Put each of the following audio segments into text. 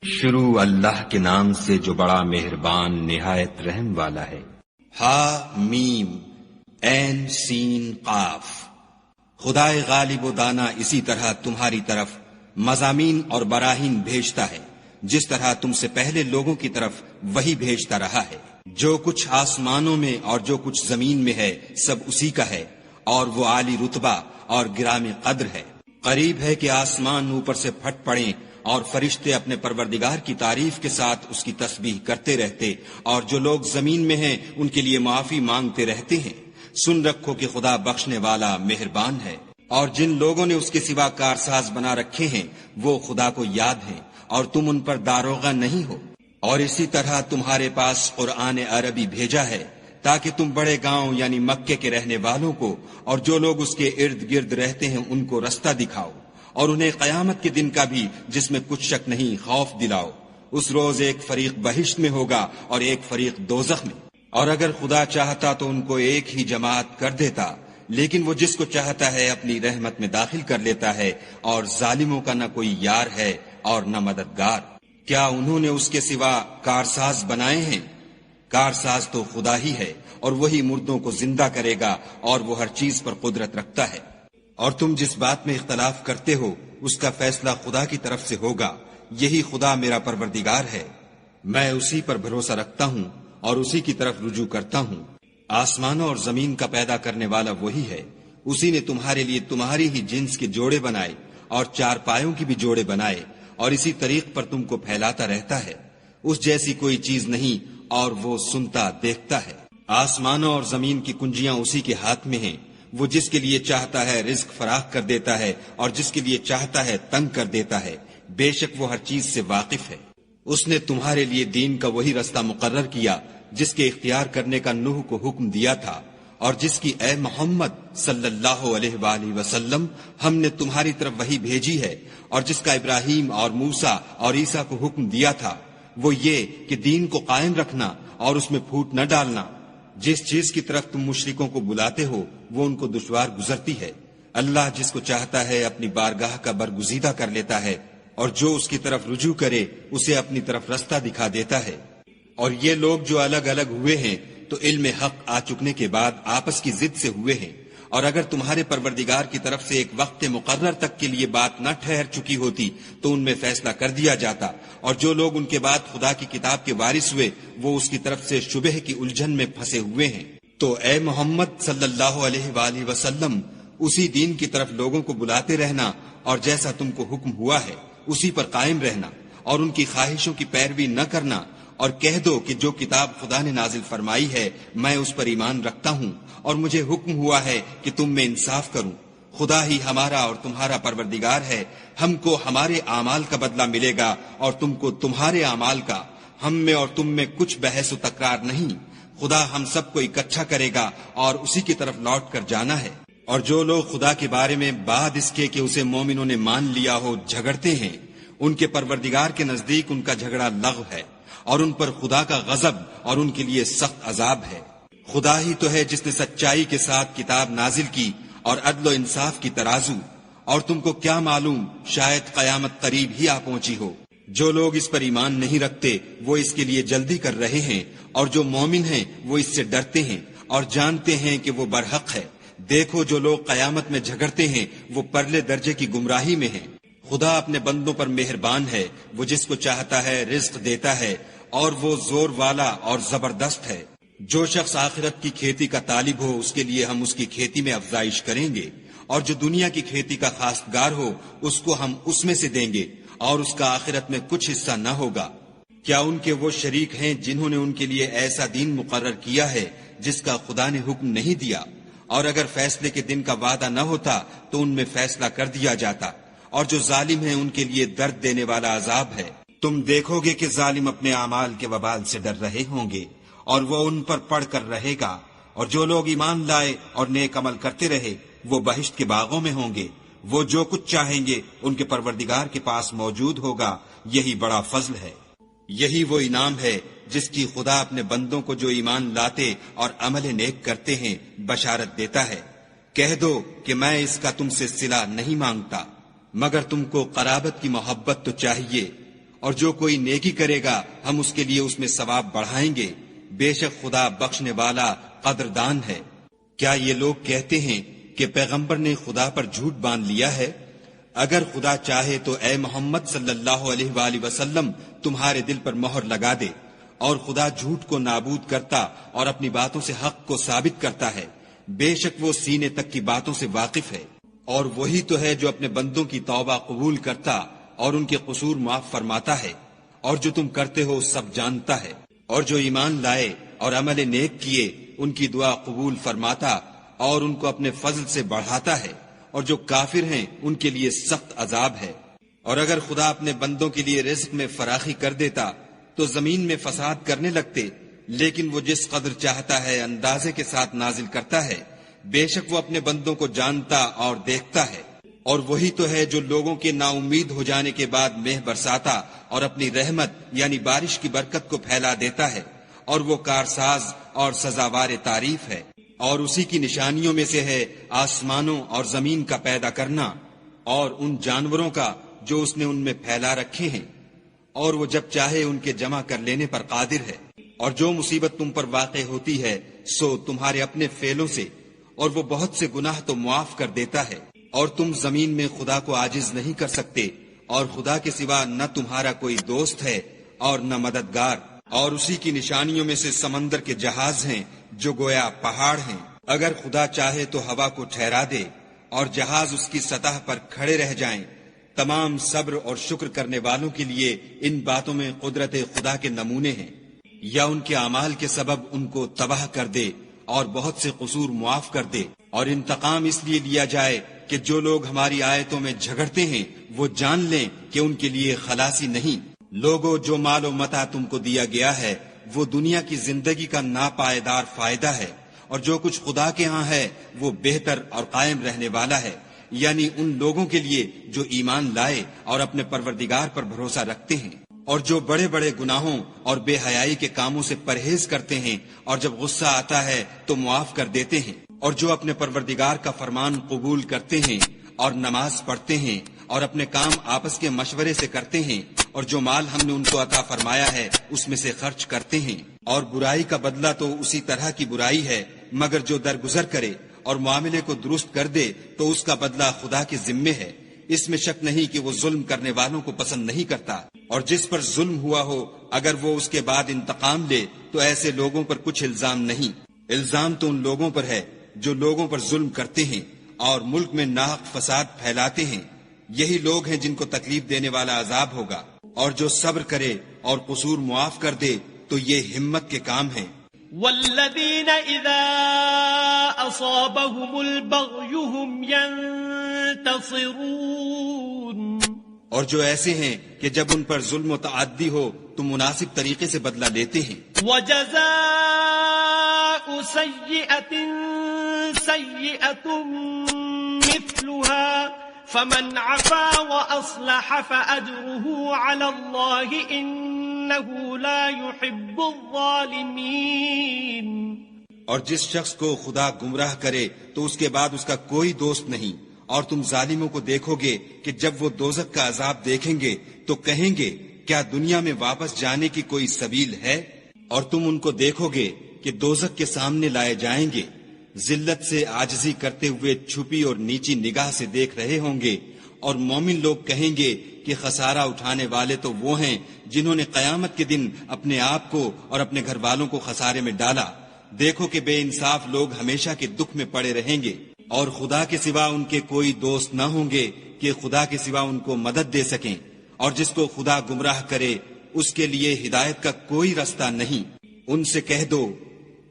شروع اللہ کے نام سے جو بڑا مہربان نہایت رحم والا ہے۔ ہا میم عین سین قاف۔ خدائے غالب و دانا اسی طرح تمہاری طرف مضامین اور براہین بھیجتا ہے جس طرح تم سے پہلے لوگوں کی طرف وہی بھیجتا رہا ہے۔ جو کچھ آسمانوں میں اور جو کچھ زمین میں ہے سب اسی کا ہے، اور وہ عالی رتبہ اور گرام قدر ہے۔ قریب ہے کہ آسمان اوپر سے پھٹ پڑیں اور فرشتے اپنے پروردگار کی تعریف کے ساتھ اس کی تسبیح کرتے رہتے، اور جو لوگ زمین میں ہیں ان کے لیے معافی مانگتے رہتے ہیں۔ سن رکھو کہ خدا بخشنے والا مہربان ہے، اور جن لوگوں نے اس کے سوا کارساز بنا رکھے ہیں وہ خدا کو یاد ہیں اور تم ان پر داروغہ نہیں ہو۔ اور اسی طرح تمہارے پاس قرآن عربی بھیجا ہے تاکہ تم بڑے گاؤں یعنی مکے کے رہنے والوں کو اور جو لوگ اس کے ارد گرد رہتے ہیں ان کو رستہ دکھاؤ، اور انہیں قیامت کے دن کا بھی جس میں کچھ شک نہیں خوف دلاؤ۔ اس روز ایک فریق بہشت میں ہوگا اور ایک فریق دوزخ میں، اور اگر خدا چاہتا تو ان کو ایک ہی جماعت کر دیتا، لیکن وہ جس کو چاہتا ہے اپنی رحمت میں داخل کر لیتا ہے، اور ظالموں کا نہ کوئی یار ہے اور نہ مددگار۔ کیا انہوں نے اس کے سوا کارساز بنائے ہیں؟ کارساز تو خدا ہی ہے، اور وہی مردوں کو زندہ کرے گا، اور وہ ہر چیز پر قدرت رکھتا ہے۔ اور تم جس بات میں اختلاف کرتے ہو اس کا فیصلہ خدا کی طرف سے ہوگا۔ یہی خدا میرا پروردگار ہے، میں اسی پر بھروسہ رکھتا ہوں اور اسی کی طرف رجوع کرتا ہوں۔ آسمانوں اور زمین کا پیدا کرنے والا وہی ہے، اسی نے تمہارے لیے تمہاری ہی جنس کے جوڑے بنائے اور چار پایوں کی بھی جوڑے بنائے، اور اسی طریق پر تم کو پھیلاتا رہتا ہے۔ اس جیسی کوئی چیز نہیں، اور وہ سنتا دیکھتا ہے۔ آسمانوں اور زمین کی کنجیاں اسی کے ہاتھ میں ہیں، وہ جس کے لیے چاہتا ہے رزق فراخ کر دیتا ہے اور جس کے لیے چاہتا ہے تنگ کر دیتا ہے۔ بے شک وہ ہر چیز سے واقف ہے۔ اس نے تمہارے لیے دین کا وہی رستہ مقرر کیا جس کے اختیار کرنے کا نوح کو حکم دیا تھا، اور جس کی اے محمد صلی اللہ علیہ وآلہ وسلم ہم نے تمہاری طرف وہی بھیجی ہے، اور جس کا ابراہیم اور موسیٰ اور عیسیٰ کو حکم دیا تھا، وہ یہ کہ دین کو قائم رکھنا اور اس میں پھوٹ نہ ڈالنا۔ جس چیز کی طرف تم مشرکوں کو بلاتے ہو وہ ان کو دشوار گزرتی ہے۔ اللہ جس کو چاہتا ہے اپنی بارگاہ کا برگزیدہ کر لیتا ہے، اور جو اس کی طرف رجوع کرے اسے اپنی طرف رستہ دکھا دیتا ہے۔ اور یہ لوگ جو الگ الگ ہوئے ہیں تو علم حق آ چکنے کے بعد آپس کی ضد سے ہوئے ہیں، اور اگر تمہارے پروردگار کی طرف سے ایک وقت مقرر تک کے لیے بات نہ ٹھہر چکی ہوتی تو ان میں فیصلہ کر دیا جاتا، اور جو لوگ ان کے بعد خدا کی کتاب کے وارث ہوئے وہ اس کی طرف سے شبہ کی الجھن میں پھنسے ہوئے ہیں۔ تو اے محمد صلی اللہ علیہ وآلہ وسلم اسی دین کی طرف لوگوں کو بلاتے رہنا، اور جیسا تم کو حکم ہوا ہے اسی پر قائم رہنا، اور ان کی خواہشوں کی پیروی نہ کرنا، اور کہہ دو کہ جو کتاب خدا نے نازل فرمائی ہے میں اس پر ایمان رکھتا ہوں، اور مجھے حکم ہوا ہے کہ تم میں انصاف کروں۔ خدا ہی ہمارا اور تمہارا پروردگار ہے، ہم کو ہمارے اعمال کا بدلہ ملے گا اور تم کو تمہارے اعمال کا۔ ہم میں اور تم میں کچھ بحث و تکرار نہیں، خدا ہم سب کو اکٹھا کرے گا اور اسی کی طرف لوٹ کر جانا ہے۔ اور جو لوگ خدا کے بارے میں بعد اس کے کہ اسے مومنوں نے مان لیا ہو جھگڑتے ہیں، ان کے پروردگار کے نزدیک ان کا جھگڑا لغو ہے، اور ان پر خدا کا غضب اور ان کے لیے سخت عذاب ہے۔ خدا ہی تو ہے جس نے سچائی کے ساتھ کتاب نازل کی اور عدل و انصاف کی ترازو، اور تم کو کیا معلوم شاید قیامت قریب ہی آ پہنچی ہو۔ جو لوگ اس پر ایمان نہیں رکھتے وہ اس کے لیے جلدی کر رہے ہیں، اور جو مومن ہیں وہ اس سے ڈرتے ہیں اور جانتے ہیں کہ وہ برحق ہے۔ دیکھو جو لوگ قیامت میں جھگڑتے ہیں وہ پرلے درجے کی گمراہی میں ہیں۔ خدا اپنے بندوں پر مہربان ہے، وہ جس کو چاہتا ہے رزق دیتا ہے، اور وہ زور والا اور زبردست ہے۔ جو شخص آخرت کی کھیتی کا طالب ہو اس کے لیے ہم اس کی کھیتی میں افزائش کریں گے، اور جو دنیا کی کھیتی کا خواستگار ہو اس کو ہم اس میں سے دیں گے، اور اس کا آخرت میں کچھ حصہ نہ ہوگا۔ کیا ان کے وہ شریک ہیں جنہوں نے ان کے لیے ایسا دین مقرر کیا ہے جس کا خدا نے حکم نہیں دیا؟ اور اگر فیصلے کے دن کا وعدہ نہ ہوتا تو ان میں فیصلہ کر دیا جاتا، اور جو ظالم ہیں ان کے لیے درد دینے والا عذاب ہے۔ تم دیکھو گے کہ ظالم اپنے اعمال کے وبال سے ڈر رہے ہوں گے، اور وہ ان پر پڑھ کر رہے گا، اور جو لوگ ایمان لائے اور نیک عمل کرتے رہے وہ بہشت کے باغوں میں ہوں گے۔ وہ جو کچھ چاہیں گے ان کے پروردگار کے پاس موجود ہوگا، یہی بڑا فضل ہے۔ یہی وہ انعام ہے جس کی خدا اپنے بندوں کو جو ایمان لاتے اور عمل نیک کرتے ہیں بشارت دیتا ہے۔ کہہ دو کہ میں اس کا تم سے صلہ نہیں مانگتا، مگر تم کو قرابت کی محبت تو چاہیے، اور جو کوئی نیکی کرے گا ہم اس کے لیے اس میں ثواب بڑھائیں گے، بے شک خدا بخشنے والا قدردان ہے۔ کیا یہ لوگ کہتے ہیں کہ پیغمبر نے خدا پر جھوٹ باندھ لیا ہے؟ اگر خدا چاہے تو اے محمد صلی اللہ علیہ وآلہ وسلم تمہارے دل پر مہر لگا دے، اور خدا جھوٹ کو نابود کرتا اور اپنی باتوں سے حق کو ثابت کرتا ہے، بے شک وہ سینے تک کی باتوں سے واقف ہے۔ اور وہی تو ہے جو اپنے بندوں کی توبہ قبول کرتا اور ان کے قصور معاف فرماتا ہے، اور جو تم کرتے ہو سب جانتا ہے۔ اور جو ایمان لائے اور عمل نیک کیے ان کی دعا قبول فرماتا اور ان کو اپنے فضل سے بڑھاتا ہے، اور جو کافر ہیں ان کے لیے سخت عذاب ہے۔ اور اگر خدا اپنے بندوں کے لیے رزق میں فراخی کر دیتا تو زمین میں فساد کرنے لگتے، لیکن وہ جس قدر چاہتا ہے اندازے کے ساتھ نازل کرتا ہے، بے شک وہ اپنے بندوں کو جانتا اور دیکھتا ہے۔ اور وہی تو ہے جو لوگوں کے نا امید ہو جانے کے بعد مہ برساتا اور اپنی رحمت یعنی بارش کی برکت کو پھیلا دیتا ہے، اور وہ کارساز اور سزاوار تعریف ہے۔ اور اسی کی نشانیوں میں سے ہے آسمانوں اور زمین کا پیدا کرنا اور ان جانوروں کا جو اس نے ان میں پھیلا رکھے ہیں، اور وہ جب چاہے ان کے جمع کر لینے پر قادر ہے۔ اور جو مصیبت تم پر واقع ہوتی ہے سو تمہارے اپنے فعلوں سے، اور وہ بہت سے گناہ تو معاف کر دیتا ہے۔ اور تم زمین میں خدا کو عاجز نہیں کر سکتے، اور خدا کے سوا نہ تمہارا کوئی دوست ہے اور نہ مددگار۔ اور اسی کی نشانیوں میں سے سمندر کے جہاز ہیں جو گویا پہاڑ ہیں۔ اگر خدا چاہے تو ہوا کو ٹھہرا دے اور جہاز اس کی سطح پر کھڑے رہ جائیں۔ تمام صبر اور شکر کرنے والوں کے لیے ان باتوں میں قدرت خدا کے نمونے ہیں۔ یا ان کے اعمال کے سبب ان کو تباہ کر دے اور بہت سے قصور معاف کر دے، اور انتقام اس لیے لیا جائے کہ جو لوگ ہماری آیتوں میں جھگڑتے ہیں وہ جان لیں کہ ان کے لیے خلاصی نہیں۔ لوگوں، جو مال و متاع تم کو دیا گیا ہے وہ دنیا کی زندگی کا ناپائیدار فائدہ ہے، اور جو کچھ خدا کے ہاں ہے وہ بہتر اور قائم رہنے والا ہے، یعنی ان لوگوں کے لیے جو ایمان لائے اور اپنے پروردگار پر بھروسہ رکھتے ہیں، اور جو بڑے بڑے گناہوں اور بے حیائی کے کاموں سے پرہیز کرتے ہیں، اور جب غصہ آتا ہے تو معاف کر دیتے ہیں، اور جو اپنے پروردگار کا فرمان قبول کرتے ہیں اور نماز پڑھتے ہیں اور اپنے کام آپس کے مشورے سے کرتے ہیں، اور جو مال ہم نے ان کو عطا فرمایا ہے اس میں سے خرچ کرتے ہیں۔ اور برائی کا بدلہ تو اسی طرح کی برائی ہے، مگر جو درگزر کرے اور معاملے کو درست کر دے تو اس کا بدلہ خدا کے ذمے ہے۔ اس میں شک نہیں کہ وہ ظلم کرنے والوں کو پسند نہیں کرتا۔ اور جس پر ظلم ہوا ہو اگر وہ اس کے بعد انتقام لے تو ایسے لوگوں پر کچھ الزام نہیں۔ الزام تو ان لوگوں پر ہے جو لوگوں پر ظلم کرتے ہیں اور ملک میں ناحق فساد پھیلاتے ہیں۔ یہی لوگ ہیں جن کو تکلیف دینے والا عذاب ہوگا۔ اور جو صبر کرے اور قصور معاف کر دے تو یہ ہمت کے کام ہیں۔ والذین اذا اصابهم البغی هم ينتصرون، اور جو ایسے ہیں کہ جب ان پر ظلم و تعدی ہو تو مناسب طریقے سے بدلہ لیتے ہیں۔ وجزاء سیئۃ سیئۃ مثلها فمن عفا وأصلح فأجره على الله إنه لا يحب الظالمين۔ اور جس شخص کو خدا گمراہ کرے تو اس کے بعد اس کا کوئی دوست نہیں، اور تم ظالموں کو دیکھو گے کہ جب وہ دوزخ کا عذاب دیکھیں گے تو کہیں گے کیا دنیا میں واپس جانے کی کوئی سبیل ہے؟ اور تم ان کو دیکھو گے کہ دوزخ کے سامنے لائے جائیں گے، ذلت سے عاجزی کرتے ہوئے چھپی اور نیچی نگاہ سے دیکھ رہے ہوں گے، اور مومن لوگ کہیں گے کہ خسارہ اٹھانے والے تو وہ ہیں جنہوں نے قیامت کے دن اپنے آپ کو اور اپنے گھر والوں کو خسارے میں ڈالا۔ دیکھو کہ بے انصاف لوگ ہمیشہ کے دکھ میں پڑے رہیں گے، اور خدا کے سوا ان کے کوئی دوست نہ ہوں گے کہ خدا کے سوا ان کو مدد دے سکیں۔ اور جس کو خدا گمراہ کرے اس کے لیے ہدایت کا کوئی رستہ نہیں۔ ان سے کہہ دو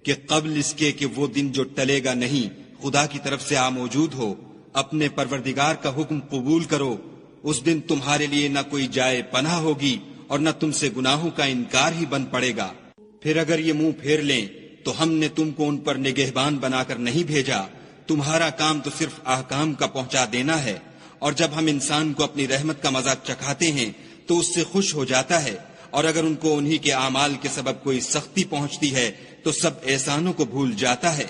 کہ قبل اس کے کہ وہ دن جو ٹلے گا نہیں خدا کی طرف سے آ موجود ہو، اپنے پروردگار کا حکم قبول کرو۔ اس دن تمہارے لیے نہ کوئی جائے پناہ ہوگی اور نہ تم سے گناہوں کا انکار ہی بن پڑے گا۔ پھر اگر یہ منہ پھیر لیں تو ہم نے تم کو ان پر نگہبان بنا کر نہیں بھیجا، تمہارا کام تو صرف احکام کا پہنچا دینا ہے۔ اور جب ہم انسان کو اپنی رحمت کا مذاق چکھاتے ہیں تو اس سے خوش ہو جاتا ہے، اور اگر ان کو انہی کے اعمال کے سبب کوئی سختی پہنچتی ہے تو سب احسانوں کو بھول جاتا ہے۔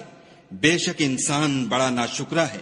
بے شک انسان بڑا ناشکرا ہے۔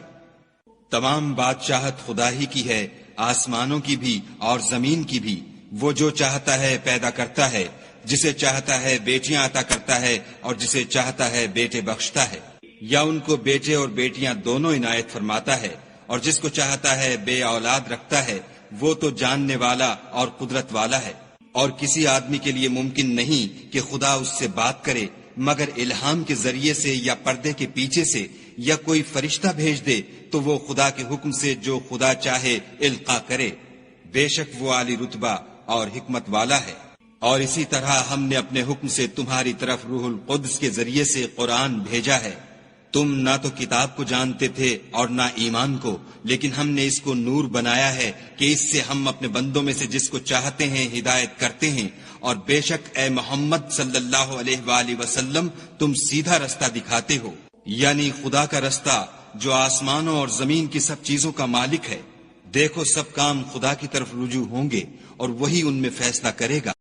تمام بادشاہت خدا ہی کی ہے، آسمانوں کی بھی اور زمین کی بھی۔ وہ جو چاہتا ہے پیدا کرتا ہے، جسے چاہتا ہے بیٹیاں عطا کرتا ہے اور جسے چاہتا ہے بیٹے بخشتا ہے، یا ان کو بیٹے اور بیٹیاں دونوں عنایت فرماتا ہے، اور جس کو چاہتا ہے بے اولاد رکھتا ہے، وہ تو جاننے والا اور قدرت والا ہے۔ اور کسی آدمی کے لیے ممکن نہیں کہ خدا اس سے بات کرے مگر الہام کے ذریعے سے یا پردے کے پیچھے سے، یا کوئی فرشتہ بھیج دے تو وہ خدا کے حکم سے جو خدا چاہے القا کرے۔ بے شک وہ عالی رتبہ اور حکمت والا ہے۔ اور اسی طرح ہم نے اپنے حکم سے تمہاری طرف روح القدس کے ذریعے سے قرآن بھیجا ہے۔ تم نہ تو کتاب کو جانتے تھے اور نہ ایمان کو، لیکن ہم نے اس کو نور بنایا ہے کہ اس سے ہم اپنے بندوں میں سے جس کو چاہتے ہیں ہدایت کرتے ہیں، اور بے شک اے محمد صلی اللہ علیہ وآلہ وسلم تم سیدھا رستہ دکھاتے ہو، یعنی خدا کا رستہ جو آسمانوں اور زمین کی سب چیزوں کا مالک ہے۔ دیکھو سب کام خدا کی طرف رجوع ہوں گے اور وہی ان میں فیصلہ کرے گا۔